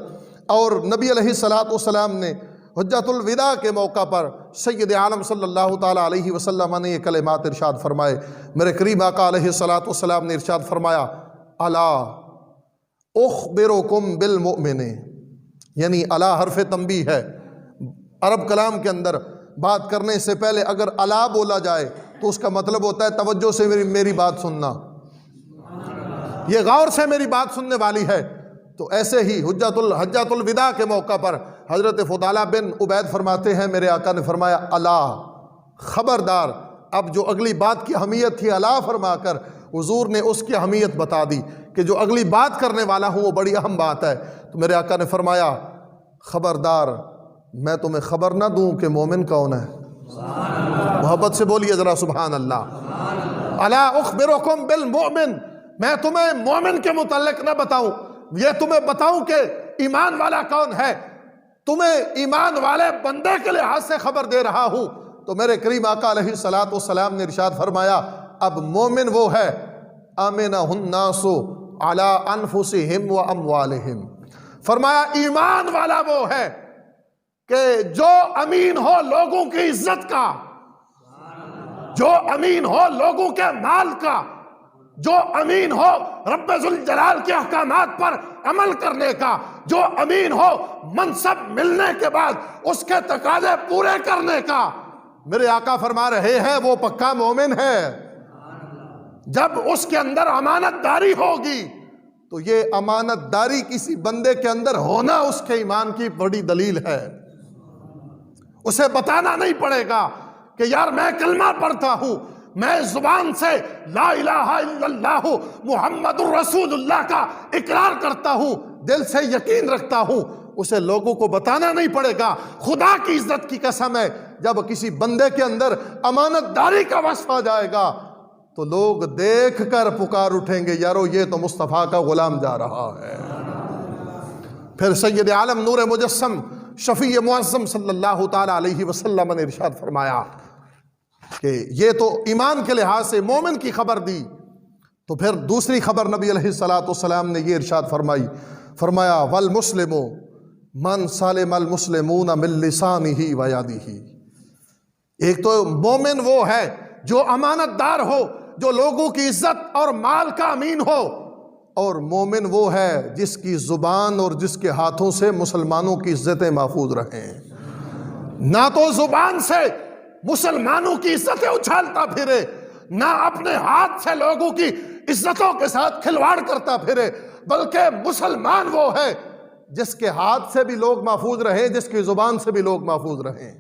اور نبی علیہ الصلوۃ والسلام نے حجۃ الوداع کے موقع پر سید عالم صلی اللہ تعالیٰ علیہ وسلم نے یہ کلمات ارشاد فرمائے۔ میرے کریم آقا علیہ الصلوۃ والسلام نے ارشاد فرمایا، الا اخبرکم بالمؤمن، یعنی الا حرف تنبیہ ہے۔ عرب کلام کے اندر بات کرنے سے پہلے اگر الا بولا جائے تو اس کا مطلب ہوتا ہے توجہ سے میری بات سننا، یہ غور سے میری بات سننے والی ہے۔ تو ایسے ہی حجۃ الوداع کے موقع پر حضرت فضالہ بن عبید فرماتے ہیں، میرے آقا نے فرمایا الا، خبردار۔ اب جو اگلی بات کی اہمیت تھی الا فرما کر حضور نے اس کی اہمیت بتا دی کہ جو اگلی بات کرنے والا ہوں وہ بڑی اہم بات ہے۔ تو میرے آقا نے فرمایا، خبردار، میں تمہیں خبر نہ دوں کہ مومن کون ہے؟ محبت سے بولیے ذرا سبحان اللہ۔ الا اخبرکم بالمؤمن، میں تمہیں مومن کے متعلق نہ بتاؤں، یہ تمہیں بتاؤں کہ ایمان والا کون ہے، تمہیں ایمان والے بندے کے لحاظ سے خبر دے رہا ہوں۔ تو میرے کریم آقا علیہ الصلوۃ والسلام نے ارشاد فرمایا، اب مومن وہ ہے آمنہ الناس علی انفسہم و اموالہم، فرمایا ایمان والا وہ ہے کہ جو امین ہو لوگوں کی عزت کا جو امین ہو لوگوں کے مال کا، جو امین ہو رب ذوالجلال کے احکامات پر عمل کرنے کا، جو امین ہو منصب ملنے کے بعد اس کے تقاضے پورے کرنے کا، میرے آقا فرما رہے ہیں وہ پکا مومن ہے۔ جب اس کے اندر امانت داری ہوگی تو یہ امانت داری کسی بندے کے اندر ہونا اس کے ایمان کی بڑی دلیل ہے۔ اسے بتانا نہیں پڑے گا کہ یار میں کلمہ پڑھتا ہوں، میں زبان سے لا الہ الا اللہ محمد الرسول اللہ کا اقرار کرتا ہوں، دل سے یقین رکھتا ہوں، اسے لوگوں کو بتانا نہیں پڑے گا۔ خدا کی عزت کی قسم ہے جب کسی بندے کے اندر امانت داری کا وصف آ جائے گا تو لوگ دیکھ کر پکار اٹھیں گے، یارو یہ تو مصطفیٰ کا غلام جا رہا ہے۔ پھر سید عالم نور مجسم شفیع معظم صلی اللہ تعالی علیہ وسلم نے ارشاد فرمایا کہ یہ تو ایمان کے لحاظ سے مومن کی خبر دی، تو پھر دوسری خبر نبی علیہ السلام نے یہ ارشاد فرمایا والمسلم من سالم المسلمون من لسانہ و یدہ۔ ایک تو مومن وہ ہے جو امانت دار ہو، جو لوگوں کی عزت اور مال کا امین ہو، اور مومن وہ ہے جس کی زبان اور جس کے ہاتھوں سے مسلمانوں کی عزتیں محفوظ رہیں۔ نہ تو زبان سے مسلمانوں کی عزتیں اچھالتا پھرے، نہ اپنے ہاتھ سے لوگوں کی عزتوں کے ساتھ کھلواڑ کرتا پھرے، بلکہ مسلمان وہ ہے جس کے ہاتھ سے بھی لوگ محفوظ رہیں، جس کی زبان سے بھی لوگ محفوظ رہیں۔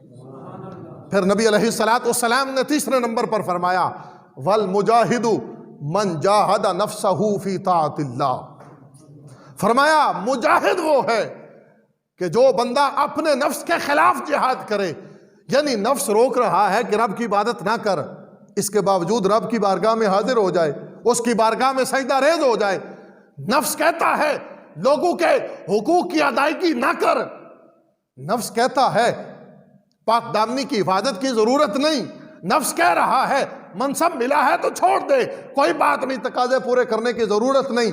پھر نبی علیہ السلام نے تیسرے نمبر پر فرمایا والمجاہد من جاہد نفسہ فی طاعت اللہ۔ فرمایا مجاہد وہ ہے کہ جو بندہ اپنے نفس کے خلاف جہاد کرے، یعنی نفس روک رہا ہے کہ رب کی عبادت نہ کر، اس کے باوجود رب کی بارگاہ میں حاضر ہو جائے، اس کی بارگاہ میں سجدہ ریز ہو جائے۔ نفس کہتا ہے لوگوں کے حقوق کی ادائیگی نہ کر، نفس کہتا ہے پاک دامنی کی حفاظت کی ضرورت نہیں، نفس کہہ رہا ہے منصب ملا ہے تو چھوڑ دے، کوئی بات نہیں، تقاضے پورے کرنے کی ضرورت نہیں،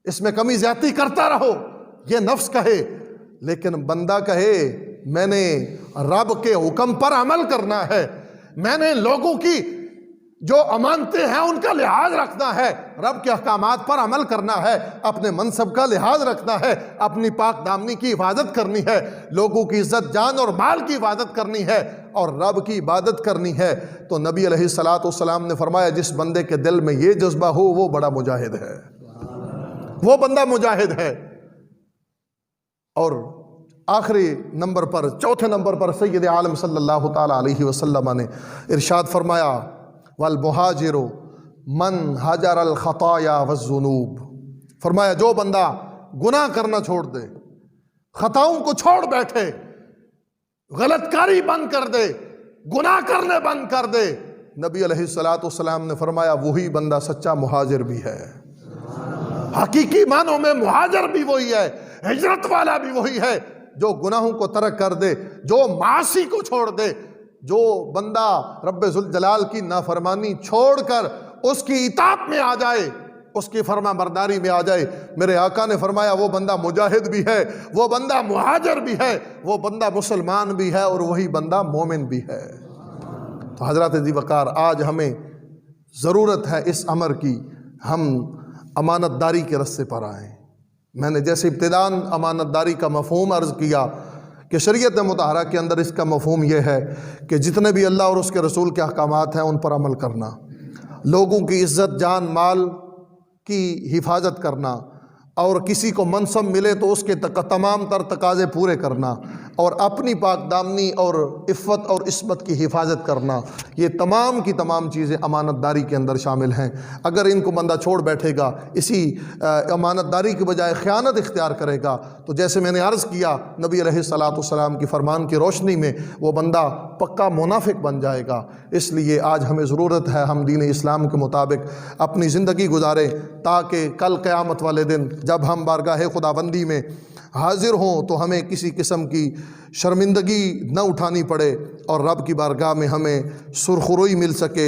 اس میں کمی زیادتی کرتا رہو، یہ نفس کہے۔ لیکن بندہ کہے میں نے رب کے حکم پر عمل کرنا ہے، میں نے لوگوں کی جو امانتیں ہیں ان کا لحاظ رکھنا ہے، رب کے احکامات پر عمل کرنا ہے، اپنے منصب کا لحاظ رکھنا ہے، اپنی پاک دامنی کی حفاظت کرنی ہے، لوگوں کی عزت جان اور مال کی حفاظت کرنی ہے، اور رب کی عبادت کرنی ہے، تو نبی علیہ السلام نے فرمایا جس بندے کے دل میں یہ جذبہ ہو وہ بڑا مجاہد ہے، وہ بندہ مجاہد ہے۔ اور آخری نمبر پر، چوتھے نمبر پر سید عالم صلی اللہ تعالی علیہ وسلم نے ارشاد فرمایا والمہاجر من ہجر الخطایا والذنوب۔ فرمایا جو بندہ گناہ کرنا چھوڑ دے، خطاؤں کو چھوڑ بیٹھے، غلط کاری بند کر دے، گناہ کرنے بند کر دے، نبی علیہ السلام نے فرمایا وہی بندہ سچا مہاجر بھی ہے۔ حقیقی معنوں میں مہاجر بھی وہی ہے، ہجرت والا بھی وہی ہے جو گناہوں کو ترک کر دے، جو معاصی کو چھوڑ دے، جو بندہ رب ذوالجلال کی نافرمانی چھوڑ کر اس کی اطاعت میں آ جائے، اس کی فرما برداری میں آ جائے۔ میرے آقا نے فرمایا وہ بندہ مجاہد بھی ہے، وہ بندہ مہاجر بھی ہے، وہ بندہ مسلمان بھی ہے، اور وہی بندہ مومن بھی ہے۔ تو حضرات ذی وقار آج ہمیں ضرورت ہے اس امر کی، ہم امانت داری کے رستے پر آئیں۔ میں نے جیسے ابتداً امانت داری کا مفہوم عرض کیا کہ شریعت مطہرہ کے اندر اس کا مفہوم یہ ہے کہ جتنے بھی اللہ اور اس کے رسول کے احکامات ہیں ان پر عمل کرنا، لوگوں کی عزت جان مال کی حفاظت کرنا، اور کسی کو منصب ملے تو اس کے تمام تر تقاضے پورے کرنا، اور اپنی پاک دامنی اور عفت اور عصمت کی حفاظت کرنا، یہ تمام کی تمام چیزیں امانت داری کے اندر شامل ہیں۔ اگر ان کو بندہ چھوڑ بیٹھے گا، اسی امانت داری کے بجائے خیانت اختیار کرے گا، تو جیسے میں نے عرض کیا نبی علیہ السلام کی فرمان کی روشنی میں وہ بندہ پکا منافق بن جائے گا۔ اس لیے آج ہمیں ضرورت ہے ہم دین اسلام کے مطابق اپنی زندگی گزاریں، تاکہ کل قیامت والے دن جب ہم بارگاہ خداوندی میں حاضر ہوں تو ہمیں کسی قسم کی شرمندگی نہ اٹھانی پڑے، اور رب کی بارگاہ میں ہمیں سرخروئی مل سکے۔